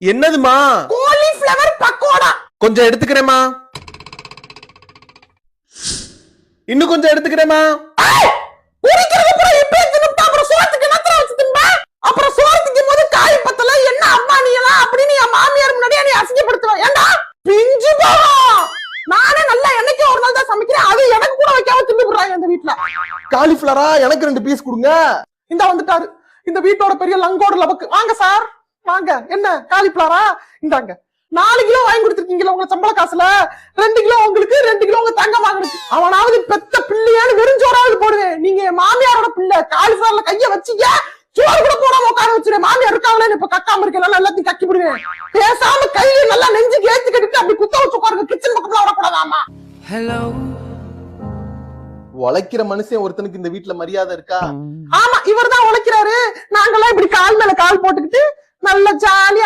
என்னதுமா? காலிஃப்ளவர் பக்கோடா. கொஞ்சம் எடுத்துக்கிறேமா. இன்னும் கொஞ்சம் எடுத்துக்கிறேமா. பொரிக்கிறது கூட இப்பே தின்னுட்டா அப்புறம் சோத்துக்கு என்னத்தற வச்சு தின்பா? அப்புறம் சோத்துக்கு போது காய் பத்தல என்ன அம்மா நீ எல்லாம் அப்படின்னு என் மாமியார் முன்னாடியே நீ அசிங்கப்படுத்துவ. ஏண்டா பிஞ்சு போகும். நானே நல்லா என்னைக்கு ஒரு நாள் தான் சமைக்கிறேன். அது எனக்கு கூட வைக்காம தின்னுறாங்க இந்த வீட்ல. காலிஃபிளவரா? எனக்கு 2 பீஸ் கொடுங்க. இந்த வந்துட்டாரு இந்த வீட்டோட பெரிய லங்கோட லபக்கு. வாங்க சார் வாங்க. என்ன காலிஃபிளவரா? இந்தாங்க 4 கிலோ வாங்கி கொடுத்துருக்கீங்களா உங்க சம்பள காசுல? 2 கிலோ உங்களுக்கு, 2 கிலோ உங்க தங்க வாங்குறதுக்கு. அவனாவது பெத்த பிள்ளையான்னு வெறுஞ்சோறாவது போடுவேன். நீங்க மாமியாரோட பிள்ளை. காலிஃபிளவர்ல கைய வச்சீங்க சோறு கூட போடாம உட்கார வச்சிருவேன். மாமியார் இருக்காங்களே இப்ப கக்காம இருக்கேன் எல்லாத்தையும் கக்கி விடுவேன். பேசாம கையில நல்லா நெஞ்சுக்கு ஏத்தி கட்டிட்டு அப்படி குத்த வச்சு உட்காருங்க. கிச்சன் பக்கத்துல வரக்கூடாதாமா. ஹலோ. உழைக்கிற மனுஷன் ஒருத்தனுக்கு இந்த வீட்டுல மரியாதை இருக்கா? ஆமா இவர் தான் உழைக்கிறாரு. நாங்கெல்லாம் இப்படி கால் மேல கால் போட்டுக்கிட்டு நல்ல ஜாலியா